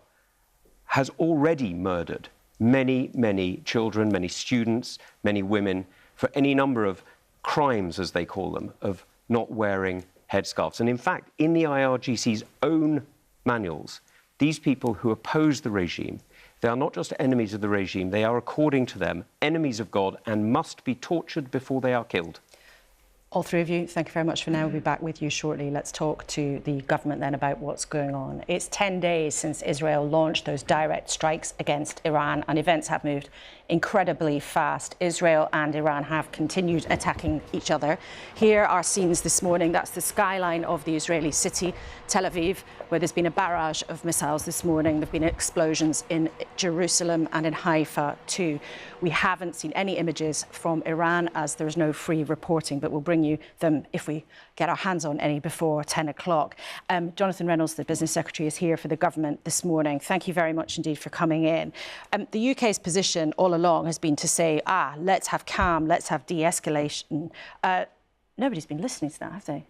has already murdered many, many children, many students, many women, for any number of crimes, as they call them, of not wearing headscarves. And in fact, in the IRGC's own manuals, these people who oppose the regime, they are not just enemies of the regime, they are, according to them, enemies of God and must be tortured before they are killed. All three of you, thank you very much for now. We'll be back with you shortly. Let's talk to the government then about what's going on. It's 10 days since Israel launched those direct strikes against Iran, and events have moved incredibly fast. Israel and Iran have continued attacking each other. Here are scenes this morning. That's the skyline of the Israeli city, Tel Aviv, where there's been a barrage of missiles this morning. There have been explosions in Jerusalem and in Haifa too. We haven't seen any images from Iran, as there's no free reporting, but we'll bring you them if we get our hands on any before 10 o'clock. Jonathan Reynolds, the Business Secretary, is here for the government this morning. Thank you very much indeed for coming in. The UK's position all along has been to say, let's have calm, let's have de-escalation. Nobody's been listening to that, have they?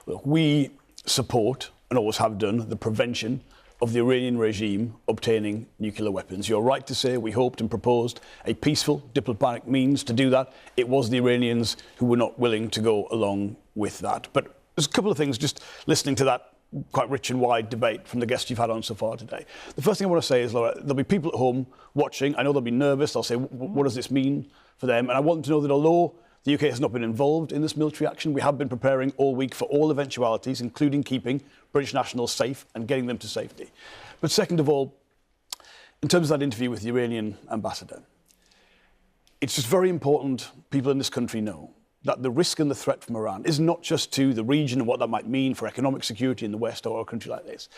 Well, we support, and always have done, the prevention of the Iranian regime obtaining nuclear weapons. You're right to say we hoped and proposed a peaceful diplomatic means to do that. It was the Iranians who were not willing to go along with that. But there's a couple of things just listening to that quite rich and wide debate from the guests you've had on so far today. The first thing I want to say is, Laura, there'll be people at home watching. I know they'll be nervous. They'll say, what does this mean for them? And I want them to know that although the UK has not been involved in this military action, we have been preparing all week for all eventualities, including keeping British nationals safe and getting them to safety. But second of all, in terms of that interview with the Iranian ambassador, it's just very important people in this country know that the risk and the threat from Iran is not just to the region and what that might mean for economic security in the West or a country like this.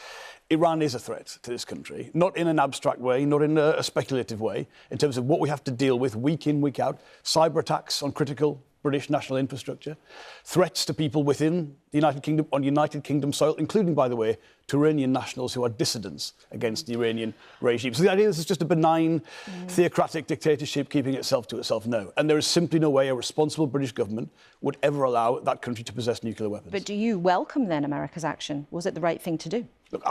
Iran is a threat to this country, not in an abstract way, not in a speculative way, in terms of what we have to deal with week in, week out, cyber attacks on critical British national infrastructure, threats to people within the United Kingdom, on United Kingdom soil, including, by the way, to Iranian nationals who are dissidents against the Iranian regime. So the idea this is just a benign, theocratic dictatorship keeping itself to itself, no. And there is simply no way a responsible British government would ever allow that country to possess nuclear weapons. But do you welcome, then, America's action? Was it the right thing to do? Look,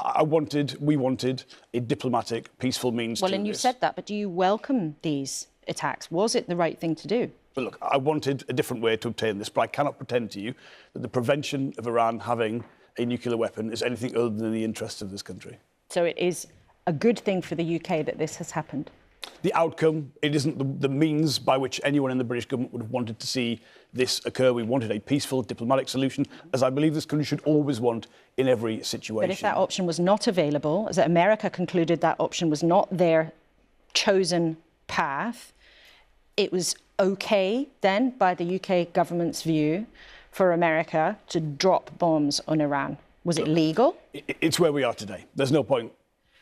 we wanted a diplomatic, peaceful means to Well, and you said that, but do you welcome these attacks? Was it the right thing to do? But look, I wanted a different way to obtain this, but I cannot pretend to you that the prevention of Iran having a nuclear weapon is anything other than in the interests of this country. So it is a good thing for the UK that this has happened? The outcome, it isn't the means by which anyone in the British government would have wanted to see this occur. We wanted a peaceful, diplomatic solution, as I believe this country should always want in every situation. But if that option was not available, as America concluded that option was not their chosen path, it was OK then, by the UK government's view, for America to drop bombs on Iran. Was it legal? It's where we are today. There's no point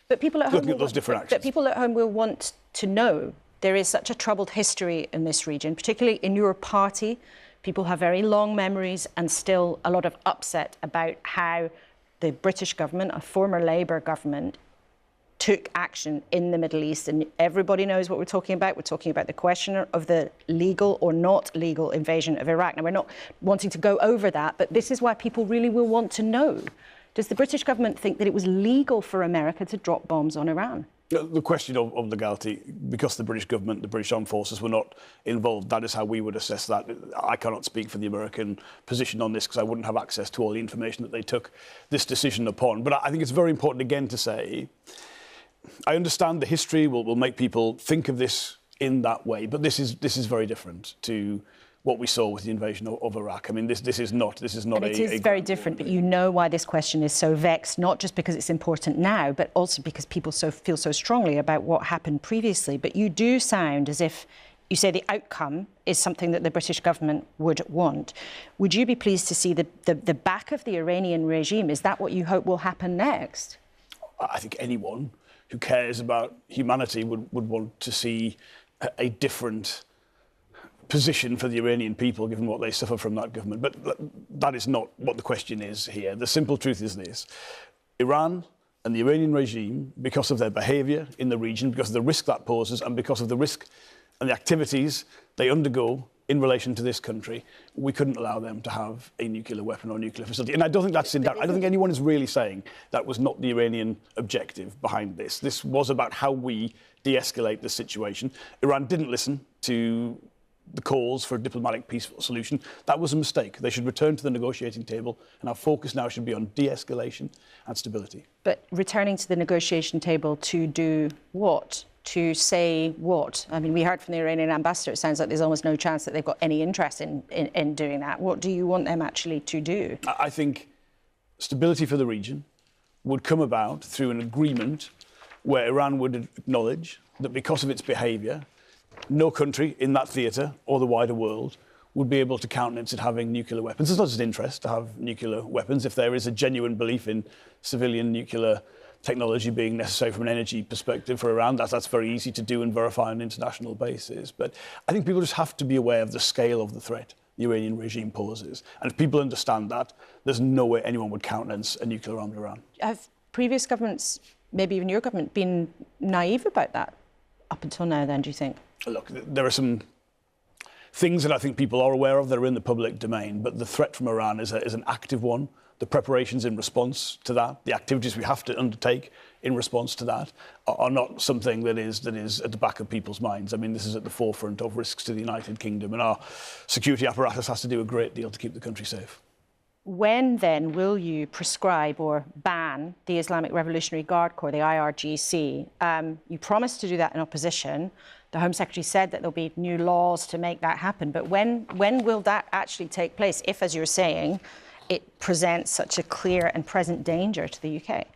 but people at looking home at those different actions. But people at home will want to know. There is such a troubled history in this region, particularly in your party. People have very long memories and still a lot of upset about how the British government, a former Labour government, took action in the Middle East. And everybody knows what we're talking about. We're talking about the question of the legal or not legal invasion of Iraq. Now, we're not wanting to go over that, but this is why people really will want to know. Does the British government think that it was legal for America to drop bombs on Iran? The question of legality, because the British government, the British armed forces were not involved, that is how we would assess that. I cannot speak for the American position on this because I wouldn't have access to all the information that they took this decision upon. But I think it's very important again to say, I understand the history will make people think of this in that way, but this is very different to what we saw with the invasion of Iraq. I mean, this is not and it is very different, but you know why this question is so vexed, not just because it's important now, but also because people feel so strongly about what happened previously. But you do sound as if you say the outcome is something that the British government would want. Would you be pleased to see the back of the Iranian regime? Is that what you hope will happen next? I think anyone who cares about humanity would want to see a different position for the Iranian people, given what they suffer from that government. But that is not what the question is here. The simple truth is this. Iran and the Iranian regime, because of their behaviour in the region, because of the risk that poses, and because of the risk and the activities they undergo in relation to this country, we couldn't allow them to have a nuclear weapon or nuclear facility. And I don't think that's in doubt. I don't think anyone is really saying that was not the Iranian objective behind this. This was about how we de-escalate the situation. Iran didn't listen to the calls for a diplomatic peaceful solution. That was a mistake. They should return to the negotiating table, and our focus now should be on de-escalation and stability. But returning to the negotiation table to do what? To say what? I mean, we heard from the Iranian ambassador, it sounds like there's almost no chance that they've got any interest in doing that. What do you want them actually to do? I think stability for the region would come about through an agreement where Iran would acknowledge that because of its behaviour, no country in that theatre or the wider world would be able to countenance it having nuclear weapons. It's not just interest to have nuclear weapons. If there is a genuine belief in civilian nuclear technology being necessary from an energy perspective for Iran, that's very easy to do and verify on an international basis. But I think people just have to be aware of the scale of the threat the Iranian regime poses. And if people understand that, there's no way anyone would countenance a nuclear-armed Iran. Have previous governments, maybe even your government, been naive about that up until now then, do you think? Look, there are some things that I think people are aware of that are in the public domain, but the threat from Iran is an active one. The preparations in response to that, the activities we have to undertake in response to that are not something that is at the back of people's minds. I mean, this is at the forefront of risks to the United Kingdom, and our security apparatus has to do a great deal to keep the country safe. When then will you prescribe or ban the Islamic Revolutionary Guard Corps, the IRGC? You promised to do that in opposition. The Home Secretary said that there'll be new laws to make that happen. But when will that actually take place, if, as you're saying, it presents such a clear and present danger to the UK?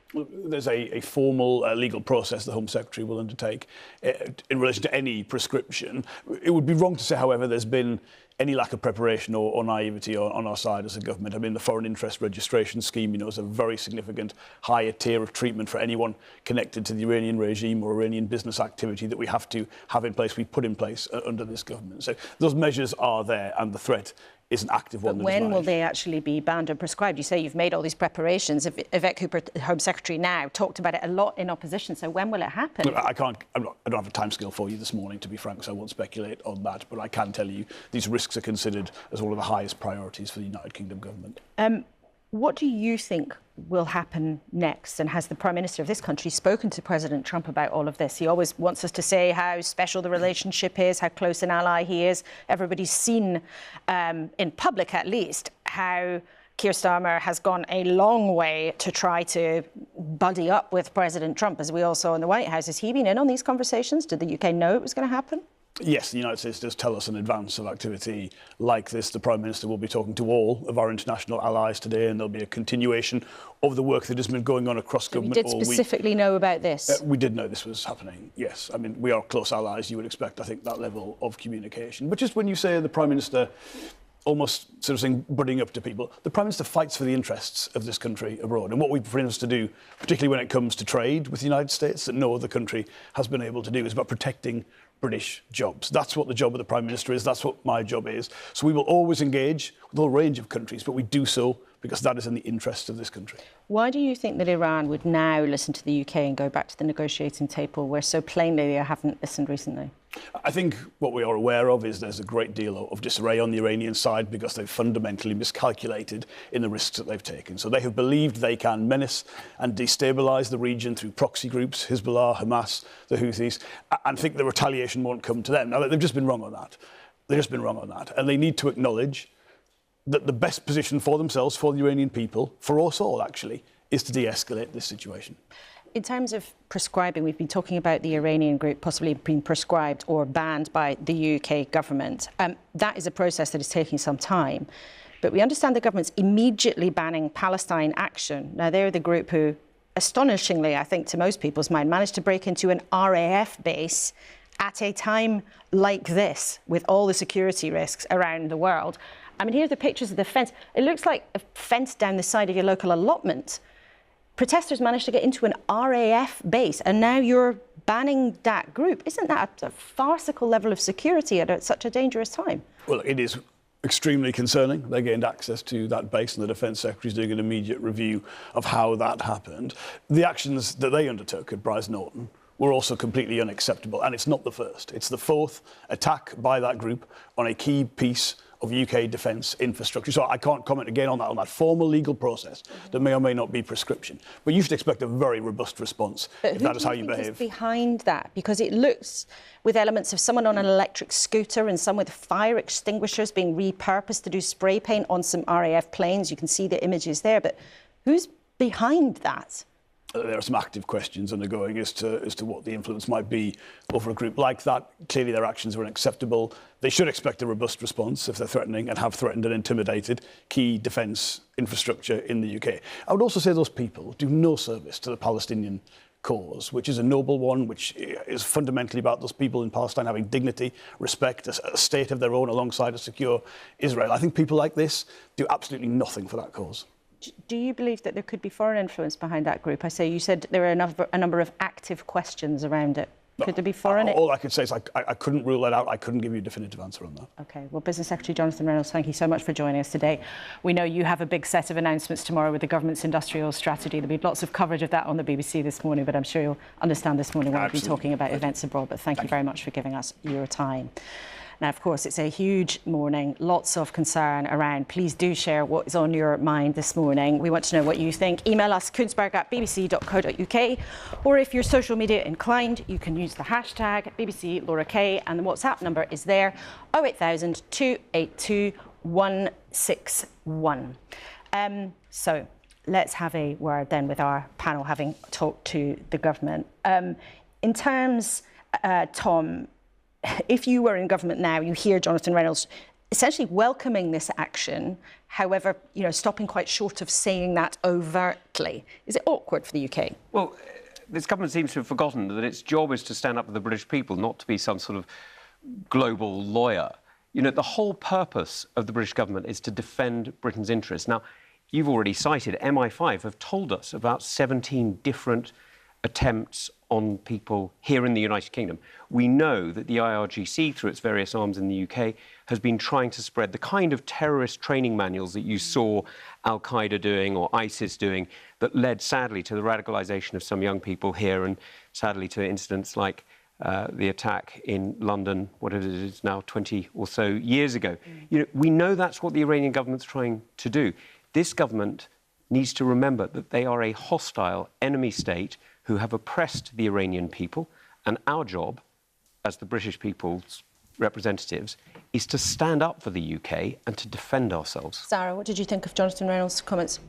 There's a formal legal process the Home Secretary will undertake in relation to any prescription. It would be wrong to say, however, there's been any lack of preparation or naivety on our side as a government. I mean, the Foreign Interest Registration Scheme, is a very significant higher tier of treatment for anyone connected to the Iranian regime or Iranian business activity that we have to have in place, we put in place under this government. So those measures are there, and the threat is an active one. But when will they actually be banned and prescribed? You say you've made all these preparations. Yvette Cooper, Home Secretary now, talked about it a lot in opposition. So when will it happen? Look, I don't have a timescale for you this morning, to be frank, so I won't speculate on that. But I can tell you these risks are considered as one of the highest priorities for the United Kingdom government. What do you think will happen next? And has the Prime Minister of this country spoken to President Trump about all of this? He always wants us to say how special the relationship is, how close an ally he is. Everybody's seen, in public at least, how Keir Starmer has gone a long way to try to buddy up with President Trump, as we all saw in the White House. Has he been in on these conversations? Did the UK know it was going to happen? Yes, the United States does tell us in advance of activity like this. The Prime Minister will be talking to all of our international allies today, and there'll be a continuation of the work that has been going on across government all week. We did specifically know about this? We did know this was happening, yes. I mean, we are close allies. You would expect, I think, that level of communication. But just when you say the Prime Minister almost sort of saying, budding up to people, the Prime Minister fights for the interests of this country abroad. And what we prefer us to do, particularly when it comes to trade with the United States, that no other country has been able to do, is about protecting British jobs. That's what the job of the Prime Minister is. That's what my job is. So we will always engage with a whole range of countries, but we do so because that is in the interest of this country. Why do you think that Iran would now listen to the UK and go back to the negotiating table where so plainly they haven't listened recently? I think what we are aware of is there's a great deal of disarray on the Iranian side because they've fundamentally miscalculated in the risks that they've taken. So they have believed they can menace and destabilise the region through proxy groups, Hezbollah, Hamas, the Houthis, and think the retaliation won't come to them. Now, they've just been wrong on that. They've just been wrong on that. And they need to acknowledge that the best position for themselves, for the Iranian people, for us all actually, is to de-escalate this situation. In terms of prescribing, we've been talking about the Iranian group possibly being prescribed or banned by the UK government. That is a process that is taking some time. But we understand the government's immediately banning Palestine Action. Now, they're the group who, astonishingly, I think to most people's mind, managed to break into an RAF base at a time like this, with all the security risks around the world. I mean, here are the pictures of the fence. It looks like a fence down the side of your local allotment. Protesters managed to get into an RAF base, and now you're banning that group. Isn't that a farcical level of security at such a dangerous time? Well, it is extremely concerning. They gained access to that base, and the Defence Secretary is doing an immediate review of how that happened. The actions that they undertook at Brize Norton were also completely unacceptable, and it's not the first. It's the fourth attack by that group on a key piece of UK defence infrastructure. So I can't comment again on that formal legal process that may or may not be prescription. But you should expect a very robust response if that is how you behave. Who is behind that? Because it looks, with elements of someone on an electric scooter and some with fire extinguishers being repurposed to do spray paint on some RAF planes. You can see the images there. But who's behind that? There are some active questions undergoing as to what the influence might be over a group like that. Clearly, their actions are unacceptable. They should expect a robust response if they're threatening and have threatened and intimidated key defence infrastructure in the UK. I would also say those people do no service to the Palestinian cause, which is a noble one, which is fundamentally about those people in Palestine having dignity, respect, a state of their own alongside a secure Israel. I think people like this do absolutely nothing for that cause. Do you believe that there could be foreign influence behind that group? I say you said there are a number of active questions around it. Could there be foreign? All I could say is I couldn't rule that out. I couldn't give you a definitive answer on that. OK. Well, Business Secretary Jonathan Reynolds, thank you so much for joining us today. We know you have a big set of announcements tomorrow with the government's industrial strategy. There'll be lots of coverage of that on the BBC this morning, but I'm sure you'll understand this morning when we'll be talking about events abroad. But thank you very much for giving us your time. Now, of course, it's a huge morning, lots of concern around. Please do share what is on your mind this morning. We want to know what you think. Email us, kuenssberg@bbc.co.uk, or if you're social media inclined, you can use the hashtag BBC Laura Kay, and the WhatsApp number is there, 08000 282 161. So let's have a word then with our panel, having talked to the government. In terms, Tom, if you were in government now, you hear Jonathan Reynolds essentially welcoming this action, however, stopping quite short of saying that overtly. Is it awkward for the UK? Well, this government seems to have forgotten that its job is to stand up for the British people, not to be some sort of global lawyer. The whole purpose of the British government is to defend Britain's interests. Now, you've already cited MI5 have told us about 17 different attempts on people here in the United Kingdom. We know that the IRGC, through its various arms in the UK, has been trying to spread the kind of terrorist training manuals that you saw Al-Qaeda doing or ISIS doing that led, sadly, to the radicalisation of some young people here and, sadly, to incidents like the attack in London, what it is now 20 or so years ago. We know that's what the Iranian government's trying to do. This government needs to remember that they are a hostile enemy state who have oppressed the Iranian people, and our job as the British people's representatives is to stand up for the UK and to defend ourselves. Zara, what did you think of Jonathan Reynolds' comments?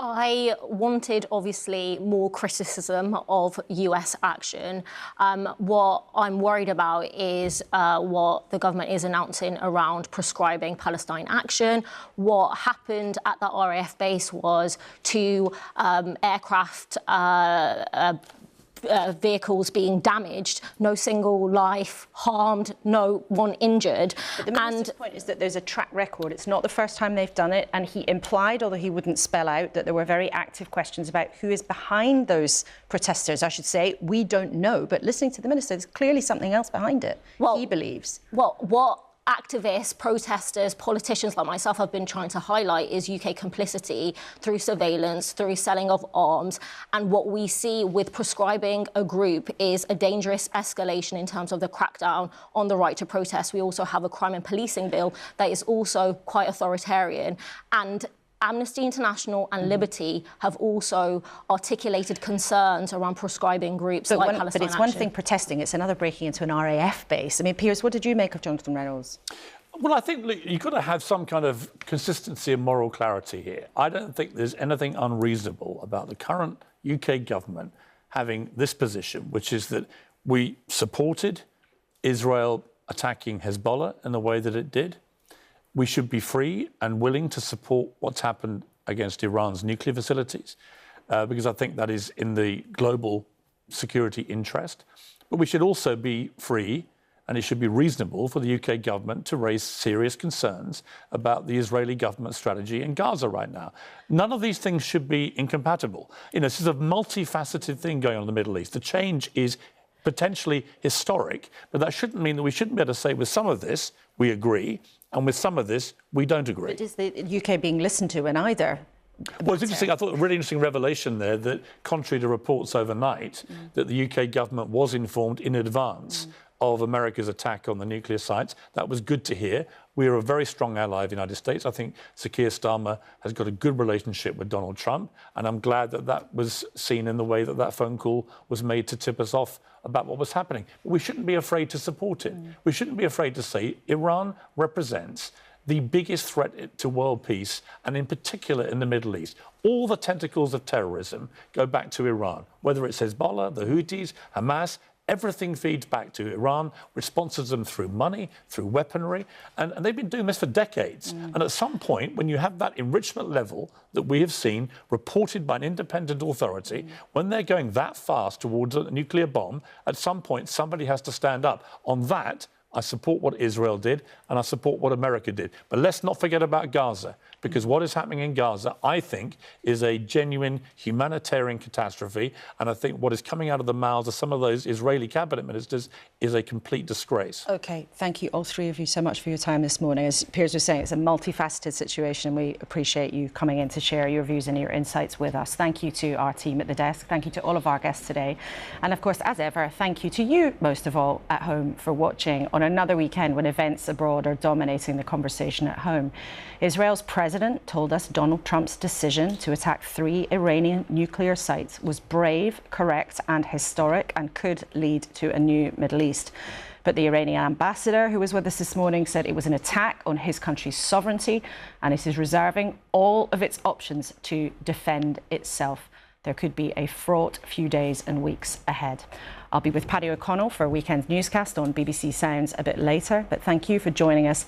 I wanted, obviously, more criticism of US action. What I'm worried about is what the government is announcing around prescribing Palestine action. What happened at the RAF base was two aircraft vehicles being damaged, no single life harmed, no one injured. But the minister's point is that there's a track record. It's not the first time they've done it, and he implied, although he wouldn't spell out, that there were very active questions about who is behind those protesters. I should say, we don't know, but listening to the minister, there's clearly something else behind it, he believes. Well, what activists, protesters, politicians like myself have been trying to highlight is UK complicity through surveillance, through selling of arms. And what we see with prescribing a group is a dangerous escalation in terms of the crackdown on the right to protest. We also have a crime and policing bill that is also quite authoritarian. And Amnesty International and Liberty have also articulated concerns around prescribing groups like Palestine But it's Action. one thing protesting, it's another breaking into an RAF base. I mean, Piers, what did you make of Jonathan Reynolds? Well, I think, look, you've got to have some kind of consistency and moral clarity here. I don't think there's anything unreasonable about the current UK government having this position, which is that we supported Israel attacking Hezbollah in the way that it did. We should be free and willing to support what's happened against Iran's nuclear facilities, because I think that is in the global security interest. But we should also be free, and it should be reasonable for the UK government to raise serious concerns about the Israeli government strategy in Gaza right now. None of these things should be incompatible. You know, this is a multifaceted thing going on in the Middle East. The change is potentially historic, but that shouldn't mean that we shouldn't be able to say with some of this we agree, and with some of this we don't agree. But is the UK being listened to in either? Well, it's interesting. I thought a really interesting revelation there that, contrary to reports overnight, that the UK government was informed in advance of America's attack on the nuclear sites. That was good to hear. We are a very strong ally of the United States. I think Sir Keir Starmer has got a good relationship with Donald Trump, and I'm glad that that was seen in the way that that phone call was made to tip us off about what was happening. But we shouldn't be afraid to support it. We shouldn't be afraid to say Iran represents the biggest threat to world peace, and in particular in the Middle East. All the tentacles of terrorism go back to Iran, whether it's Hezbollah, the Houthis, Hamas. Everything feeds back to Iran, which sponsors them through money, through weaponry, and they've been doing this for decades. And at some point, when you have that enrichment level that we have seen reported by an independent authority, when they're going that fast towards a nuclear bomb, at some point somebody has to stand up. On that, I support what Israel did, and I support what America did. But let's not forget about Gaza, because what is happening in Gaza, I think, is a genuine humanitarian catastrophe. And I think what is coming out of the mouths of some of those Israeli cabinet ministers is a complete disgrace. OK, thank you, all three of you, so much for your time this morning. As Piers was saying, it's a multifaceted situation. We appreciate you coming in to share your views and your insights with us. Thank you to our team at the desk. Thank you to all of our guests today. And of course, as ever, thank you to you, most of all, at home for watching on another weekend when events abroad are dominating the conversation at home. Israel's president told us Donald Trump's decision to attack 3 Iranian nuclear sites was brave, correct and historic, and could lead to a new Middle East. But the Iranian ambassador, who was with us this morning, said it was an attack on his country's sovereignty, and it is reserving all of its options to defend itself. There could be a fraught few days and weeks ahead. I'll be with Paddy O'Connell for a weekend newscast on BBC Sounds a bit later, but thank you for joining us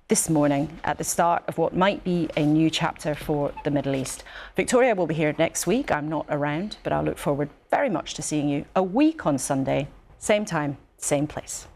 this morning at the start of what might be a new chapter for the Middle East. Victoria will be here next week. I'm not around, but I'll look forward very much to seeing you a week on Sunday, same time, same place.